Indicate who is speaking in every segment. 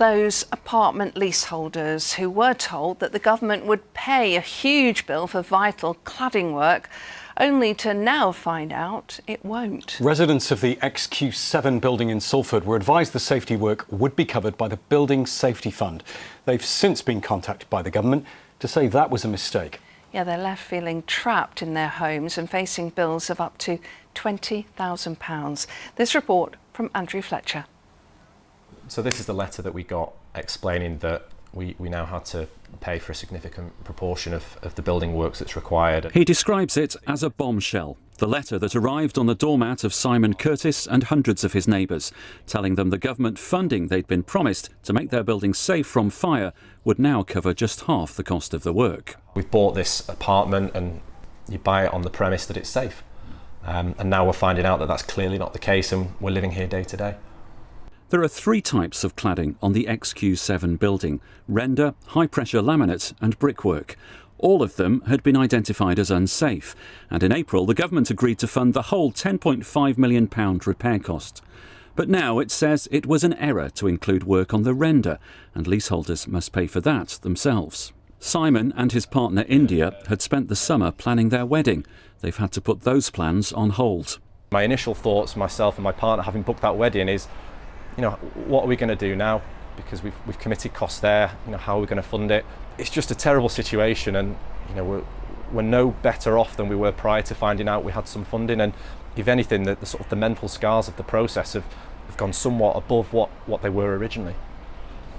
Speaker 1: those apartment leaseholders who were told that the government would pay a huge bill for vital cladding work, only to now find out it won't.
Speaker 2: Residents of the XQ7 building in Salford were advised the safety work would be covered by the Building Safety Fund. They've since been contacted by the government to say that was a mistake.
Speaker 1: Yeah, they're left feeling trapped in their homes and facing bills of up to £20,000. This report from Andrew Fletcher.
Speaker 3: So this is the letter that we got explaining that we now had to pay for a significant proportion of the building works that's required.
Speaker 4: He describes it as a bombshell, the letter that arrived on the doormat of Simon Curtis and hundreds of his neighbours, telling them the government funding they'd been promised to make their buildings safe from fire would now cover just half the cost of the work.
Speaker 3: We've bought this apartment and you buy it on the premise that it's safe. And now we're finding out that that's clearly not the case, and we're living here day to day.
Speaker 4: There are 3 types of cladding on the XQ7 building: render, high-pressure laminate and brickwork. All of them had been identified as unsafe, and in April the government agreed to fund the whole £10.5 million repair cost. But now it says it was an error to include work on the render, and leaseholders must pay for that themselves. Simon and his partner India had spent the summer planning their wedding. They've had to put those plans on hold.
Speaker 3: My initial thoughts, myself and my partner having booked that wedding, is, what are we going to do now? Because we've committed costs there. How are we going to fund it? It's just a terrible situation, and we're no better off than we were prior to finding out we had some funding. And if anything, the mental scars of the process have gone somewhat above what they were originally.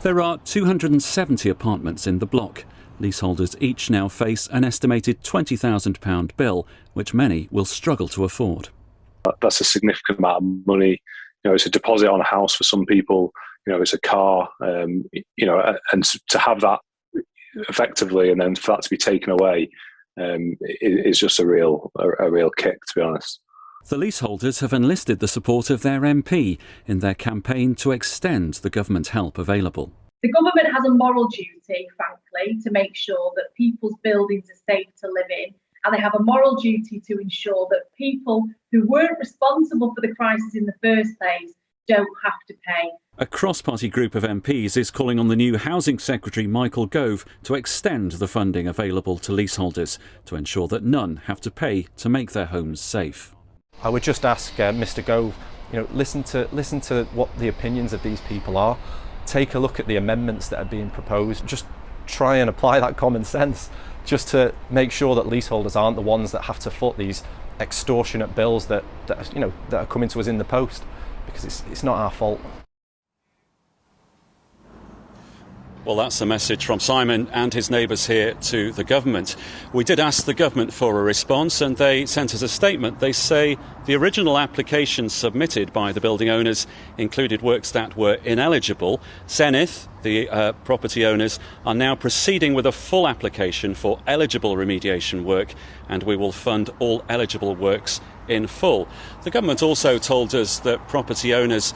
Speaker 4: There are 270 apartments in the block. Leaseholders each now face an estimated £20,000 bill, which many will struggle to afford.
Speaker 5: That's a significant amount of money. It's a deposit on a house for some people. It's a car. And to have that effectively, and then for that to be taken away, is just a real kick, to be honest.
Speaker 4: The leaseholders have enlisted the support of their MP in their campaign to extend the government help available.
Speaker 6: The government has a moral duty, frankly, to make sure that people's buildings are safe to live in, and they have a moral duty to ensure that people who weren't responsible for the crisis in the first place don't have to pay.
Speaker 4: A cross-party group of MPs is calling on the new Housing Secretary Michael Gove to extend the funding available to leaseholders to ensure that none have to pay to make their homes safe.
Speaker 3: I would just ask Mr. Gove, listen to what the opinions of these people are. Take a look at the amendments that are being proposed. Just try and apply that common sense, just to make sure that leaseholders aren't the ones that have to foot these extortionate bills that are coming to us in the post, because it's not our fault.
Speaker 4: Well, that's a message from Simon and his neighbours here to the government. We did ask the government for a response, and they sent us a statement. They say the original application submitted by the building owners included works that were ineligible. Zenith, the property owners, are now proceeding with a full application for eligible remediation work, and we will fund all eligible works in full. The government also told us that property owners,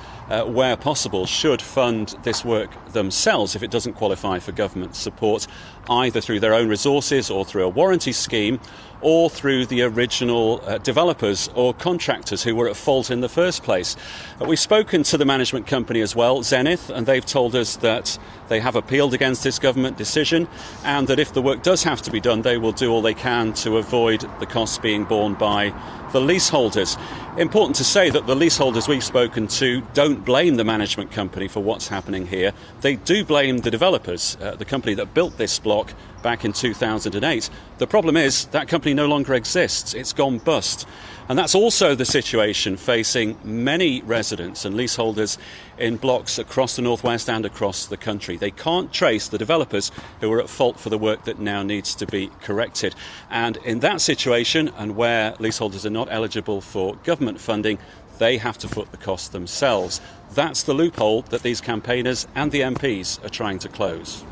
Speaker 4: where possible, should fund this work themselves if it doesn't qualify for government support, either through their own resources or through a warranty scheme, or through the original developers or contractors who were at fault in the first place. We've spoken to the management company as well, Zenith, and they've told us that they have appealed against this government decision, and that if the work does have to be done, they will do all they can to avoid the costs being borne by the leaseholders. Important to say that the leaseholders we've spoken to don't blame the management company for what's happening here. They do blame the developers, the company that built this block back in 2008. The problem is that company no longer exists. It's gone bust. And that's also the situation facing many residents and leaseholders in blocks across the northwest and across the country. They can't trace the developers who are at fault for the work that now needs to be corrected. And in that situation, and where leaseholders are not eligible for government funding, they have to foot the cost themselves. That's the loophole that these campaigners and the MPs are trying to close.